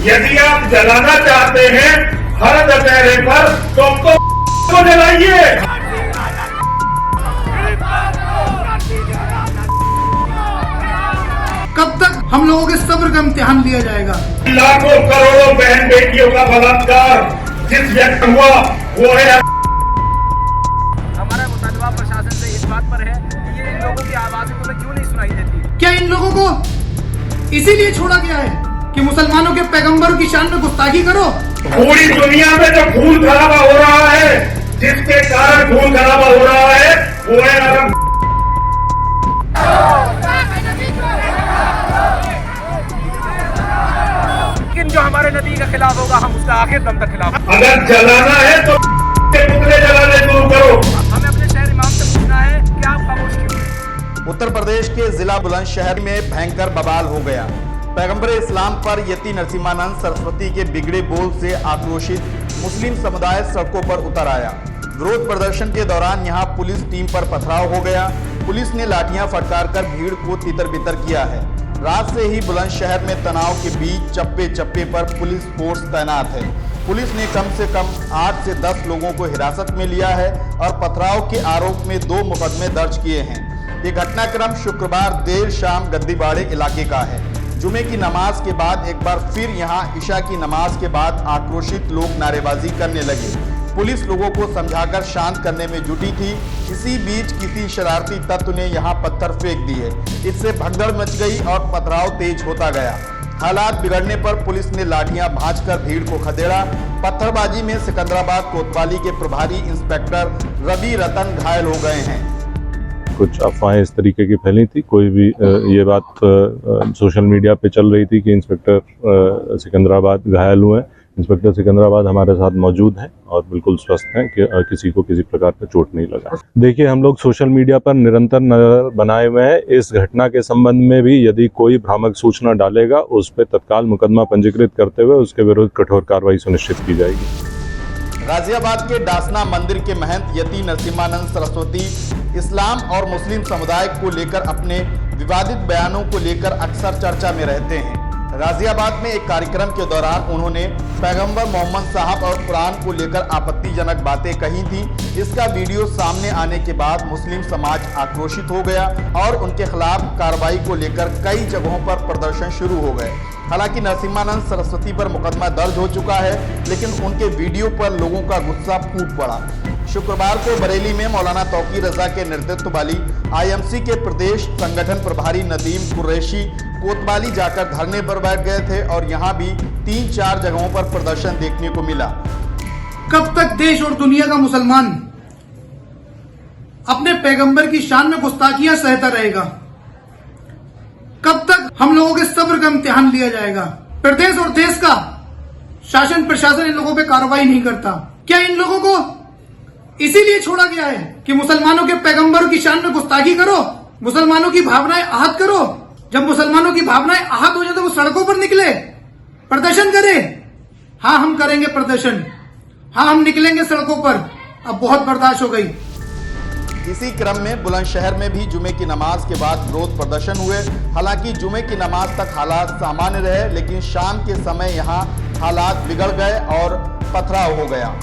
यदि आप जलाना चाहते हैं हर दशहरे पर तो जलाइए। कब तक हम लोगों के सब्र का इम्तिहान लिया जाएगा? लाखों करोड़ों बहन बेटियों का बलात्कार जिस व्यक्त हुआ वो है। हमारा मुतालबा प्रशासन से इस बात पर है कि ये इन लोगों की आवाज़ें तुम्हें क्यों नहीं सुनाई देती? क्या इन लोगों को इसीलिए छोड़ा गया है कि मुसलमानों के पैगंबर की शान में गुस्ताखी करो? पूरी दुनिया में जो खून खराबा हो रहा है, जिसके कारण खून खराबा हो रहा है वो है अरब। लेकिन जो हमारे नबी के खिलाफ होगा हम उसका आखिर दम तक खिलाफ। अगर जलाना है तो पुतले जलाने शुरू करो। हमें अपने शहर इमाम से पूछना है कि आप खामोश क्यों? उत्तर प्रदेश के जिला बुलंदशहर में भयंकर बवाल हो गया। पैगंबर इस्लाम पर यति नरसिम्हानंद सरस्वती के बिगड़े बोल से आक्रोशित मुस्लिम समुदाय सड़कों पर उतर आया। विरोध प्रदर्शन के दौरान यहां पुलिस टीम पर पथराव हो गया। पुलिस ने लाठियां फटकारकर भीड़ को तितर बितर किया है। रात से ही बुलंदशहर में तनाव के बीच चप्पे चप्पे पर पुलिस फोर्स तैनात है। पुलिस ने कम से कम 8 से 10 लोगों को हिरासत में लिया है और पथराव के आरोप में 2 मुकदमे दर्ज किए हैं। ये घटनाक्रम शुक्रवार देर शाम गद्दीबाड़े इलाके का है। जुमे की नमाज के बाद एक बार फिर यहां इशा की नमाज के बाद आक्रोशित लोग नारेबाजी करने लगे। पुलिस लोगों को समझाकर शांत करने में जुटी थी। इसी बीच किसी शरारती तत्व ने यहां पत्थर फेंक दिए। इससे भगदड़ मच गई और पथराव तेज होता गया। हालात बिगड़ने पर पुलिस ने लाठियां भांजकर भीड़ को खदेड़ा। पत्थरबाजी में सिकंदराबाद कोतवाली के प्रभारी इंस्पेक्टर रवि रतन घायल हो गए हैं। कुछ अफवाहें इस तरीके की फैली थी। कोई भी ये बात सोशल मीडिया पे चल रही थी कि इंस्पेक्टर सिकंदराबाद घायल हुए हैं। इंस्पेक्टर सिकंदराबाद हमारे साथ मौजूद हैं और बिल्कुल स्वस्थ हैं कि किसी को किसी प्रकार का चोट नहीं लगा। देखिए, हम लोग सोशल मीडिया पर निरंतर नजर बनाए हुए हैं। इस घटना के संबंध में भी यदि कोई भ्रामक सूचना डालेगा उस पर तत्काल मुकदमा पंजीकृत करते हुए उसके विरुद्ध कठोर कार्रवाई सुनिश्चित की जाएगी। गाजियाबाद के डासना मंदिर के महंत यति नरसिम्हानंद सरस्वती इस्लाम और मुस्लिम समुदाय को लेकर अपने विवादित बयानों को लेकर अक्सर चर्चा में रहते हैं। गाजियाबाद में एक कार्यक्रम के दौरान उन्होंने पैगंबर मोहम्मद साहब और कुरान को लेकर आपत्तिजनक बातें कही थी। इसका वीडियो सामने आने के बाद मुस्लिम समाज आक्रोशित हो गया और उनके खिलाफ कार्रवाई को लेकर कई जगहों पर प्रदर्शन शुरू हो गए। हालांकि नरसिम्हानंद सरस्वती पर मुकदमा दर्ज हो चुका है, लेकिन उनके वीडियो पर लोगों का गुस्सा फूट पड़ा। शुक्रवार को बरेली में मौलाना तौकीर रजा के नेतृत्व वाली आईएमसी के प्रदेश संगठन प्रभारी नदीम कुरैशी कोतवाली जाकर धरने पर बैठ गए थे और यहां भी 3-4 जगहों पर प्रदर्शन देखने को मिला। कब तक देश और दुनिया का मुसलमान अपने पैगंबर की शान में गुस्ताखियां सहता रहेगा? कब तक हम लोगों के सब्र का इम्तिहान लिया जाएगा? प्रदेश और देश का शासन प्रशासन इन लोगों पे कार्रवाई नहीं करता। क्या इन लोगों को इसीलिए छोड़ा गया है कि मुसलमानों के पैगंबर की शान में गुस्ताखी करो, मुसलमानों की भावनाएं आहत करो? जब मुसलमानों की भावनाएं आहत हो जाए तो वो सड़कों पर निकले, प्रदर्शन करें। हाँ, हम करेंगे प्रदर्शन। हाँ, हम निकलेंगे सड़कों पर। अब बहुत बर्दाश्त हो गई। इसी क्रम में बुलंदशहर में भी जुमे की नमाज के बाद विरोध प्रदर्शन हुए। हालांकि जुमे की नमाज तक हालात सामान्य रहे, लेकिन शाम के समय यहां हालात बिगड़ गए और पथराव हो गया।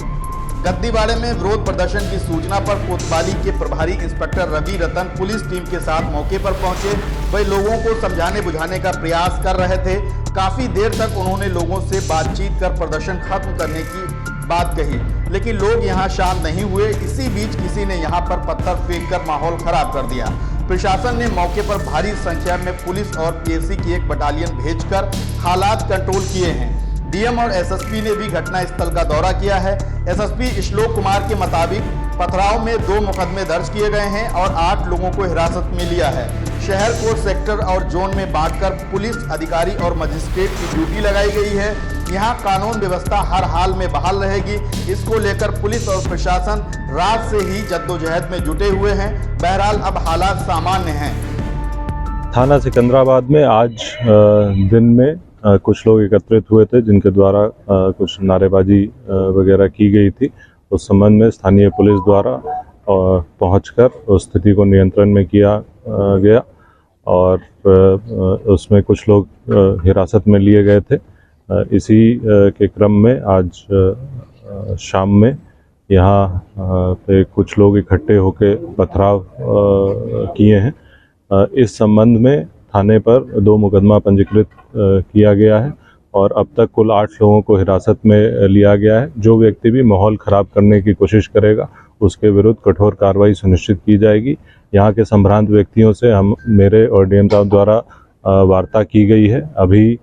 गद्दीबाड़े में विरोध प्रदर्शन की सूचना पर कोतवाली के प्रभारी इंस्पेक्टर रवि रतन पुलिस टीम के साथ मौके पर पहुंचे। वे लोगों को समझाने बुझाने का प्रयास कर रहे थे। काफी देर तक उन्होंने लोगों से बातचीत कर प्रदर्शन खत्म करने की बात कही, लेकिन लोग यहां शांत नहीं हुए। इसी बीच किसी ने यहां पर पत्थर फेंककर माहौल खराब कर दिया। प्रशासन ने मौके पर भारी संख्या में पुलिस और पीएसी की एक बटालियन भेजकर हालात कंट्रोल किए हैं। डीएम और एसएसपी ने भी घटनास्थल का दौरा किया है। एसएसपी श्लोक कुमार के मुताबिक पथराव में 2 मुकदमे दर्ज किए गए हैं और 8 लोगों को हिरासत में लिया है। शहर को सेक्टर और जोन में बांटकर पुलिस अधिकारी और मजिस्ट्रेट की ड्यूटी लगाई गई है। यहाँ कानून व्यवस्था हर हाल में बहाल रहेगी। इसको लेकर पुलिस और प्रशासन रात से ही जद्दोजहद में जुटे हुए हैं। बहरहाल अब हालात सामान्य हैं। थाना सिकंदराबाद में आज दिन में कुछ लोग एकत्रित हुए थे जिनके द्वारा कुछ नारेबाजी वगैरह की गई थी। उस संबंध में स्थानीय पुलिस द्वारा पहुंचकर उस स्थिति को नियंत्रण में किया गया और उसमें कुछ लोग हिरासत में लिए गए थे। इसी के क्रम में आज शाम में यहाँ पे कुछ लोग इकट्ठे होकर पथराव किए हैं। इस संबंध में थाने पर 2 मुकदमा पंजीकृत किया गया है और अब तक कुल 8 लोगों को हिरासत में लिया गया है। जो व्यक्ति भी माहौल ख़राब करने की कोशिश करेगा उसके विरुद्ध कठोर कार्रवाई सुनिश्चित की जाएगी। यहाँ के संभ्रांत व्यक्तियों से मेरे और डीएम साहब द्वारा वार्ता की गई है। अभी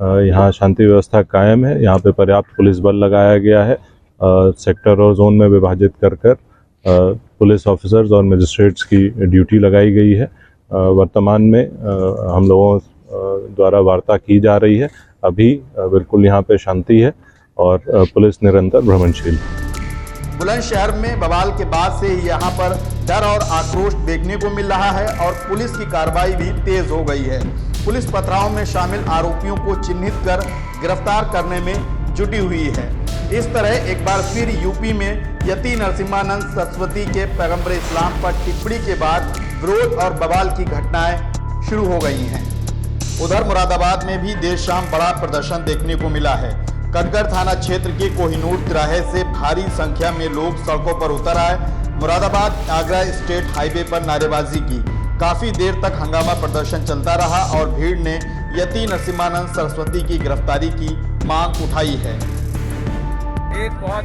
यहाँ शांति व्यवस्था कायम है। यहाँ पे पर्याप्त पुलिस बल लगाया गया है। सेक्टर और जोन में विभाजित कर पुलिस ऑफिसर्स और मजिस्ट्रेट्स की ड्यूटी लगाई गई है। वर्तमान में हम लोगों द्वारा वार्ता की जा रही है। अभी बिल्कुल यहाँ पे शांति है और पुलिस निरंतर भ्रमणशील। बुलंदशहर में बवाल के बाद से ही यहाँ पर डर और आक्रोश देखने को मिल रहा है और पुलिस की कार्रवाई भी तेज हो गई है। पुलिस पथराव में शामिल आरोपियों को चिन्हित कर गिरफ्तार करने में जुटी हुई है। इस तरह एक बार फिर यूपी में यति नरसिम्हानंद सरस्वती के पैगंबर इस्लाम पर टिप्पणी के बाद विरोध और बवाल की घटनाएं शुरू हो गई हैं। उधर मुरादाबाद में भी देर शाम बड़ा प्रदर्शन देखने को मिला है। कटघर थाना क्षेत्र के कोहिनूर तिराहे से भारी संख्या में लोग सड़कों पर उतर आए। मुरादाबाद आगरा स्टेट हाईवे पर नारेबाजी की। काफी देर तक हंगामा प्रदर्शन चलता रहा और भीड़ ने यति नरसिम्हानंद सरस्वती की गिरफ्तारी की मांग उठाई है। एक बहुत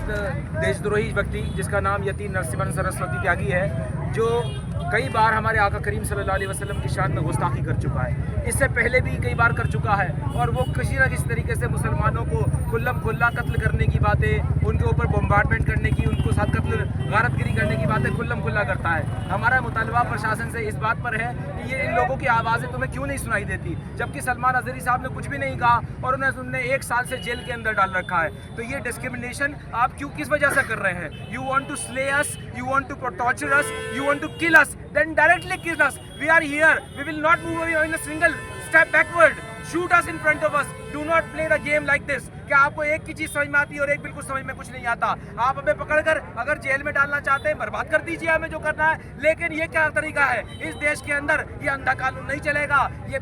देशद्रोही व्यक्ति जिसका नाम यति नरसिम्हानंद सरस्वती त्यागी है, जो कई बार हमारे आका करीम सल्लल्लाहु अलैहि वसल्लम की शान में गुस्ताखी कर चुका है। इससे पहले भी कई बार कर चुका है और वो किसी न किसी तरीके से मुसलमानों को खुल्लम खुल्ला कत्ल करने की बातें, उनके ऊपर बम्बार्डमेंट करने की, उनको साथ कत्ल गारतगिरी करने की बातें खुल्लम खुल्ला करता है। हमारा मुतालबा प्रशासन से इस बात पर है कि ये इन लोगों की आवाज़ें तुम्हें क्यों नहीं सुनाई देती, जबकि सलमान अजहरी साहब ने कुछ भी नहीं कहा और उन्हें 1 साल से जेल के अंदर डाल रखा है। तो ये डिस्क्रिमिनेशन आप क्यों, किस वजह से कर रहे हैं? You want to slay us, you want to torture us, you want to kill us, then directly kill us. We are here. We will not move away in a single step backward. Shoot us in front of us. Do not play the game like this. क्या आपको एक की चीज समझ में आती है और एक बिल्कुल समझ में कुछ नहीं आता? आप हमें पकड़कर अगर जेल में डालना चाहते हैं, बर्बाद कर दीजिए हमें जो करना है, लेकिन ये क्या तरीका है? इस देश के अंदर ये अंधा कानून नहीं चलेगा। ये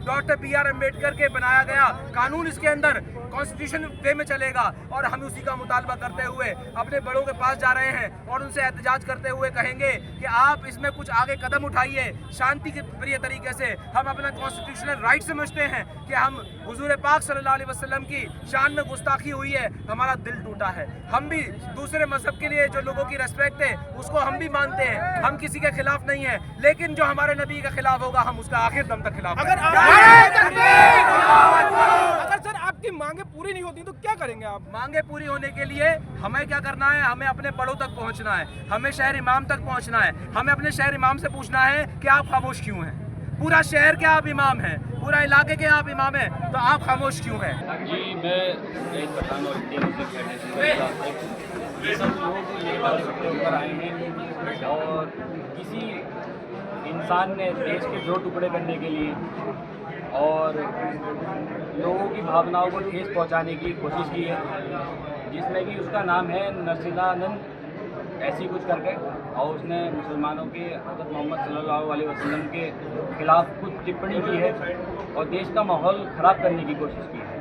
डॉक्टर बी आर अम्बेडकर के बनाया गया कानून इसके अंदर कॉन्स्टिट्यूशन वे में चलेगा और हम उसी का मुतालबा करते हुए अपने बड़ों के पास जा रहे हैं और उनसे एहतजाज करते हुए कहेंगे कि आप इसमें कुछ आगे कदम उठाइए शांति के प्रिय तरीके से। हम अपना कॉन्स्टिट्यूशनल राइट समझते हैं कि हम हुजूर पाक सल्लल्लाहु अलैहि वसल्लम की शान में गुस्ताखी हुई है, हमारा दिल टूटा है। हम भी दूसरे मजहब के लिए जो लोगों की रेस्पेक्ट है उसको हम भी मानते हैं, हम किसी के खिलाफ नहीं है, लेकिन जो हमारे नबी के खिलाफ होगा हम उसका आखिर दम तक खिलाफ। अगर सर आपकी मांगे पूरी नहीं होती तो क्या करेंगे आप? मांगे पूरी होने के लिए हमें क्या करना है? हमें अपने बड़ों तक पहुंचना है, हमें शहर इमाम तक पहुंचना है, हमें अपने शहर इमाम से पूछना है कि आप खामोश क्यों हैं? पूरा शहर के आप इमाम हैं, पूरा इलाके के आप इमाम हैं, तो आप खामोश क्यों हैं? जी मैं एक बताना और ये सब लोग ये बात करते ऊपर आए हैं और किसी इंसान ने देश के 2 टुकड़े करने के लिए और लोगों की भावनाओं को ठेस पहुंचाने की कोशिश की है, जिसमें कि उसका नाम है नरसिम्हानंद ऐसी कुछ करके, और उसने मुसलमानों के हज़रत मोहम्मद सल्लल्लाहु अलैहि वसल्लम के खिलाफ कुछ टिप्पणी की है और देश का माहौल ख़राब करने की कोशिश की है।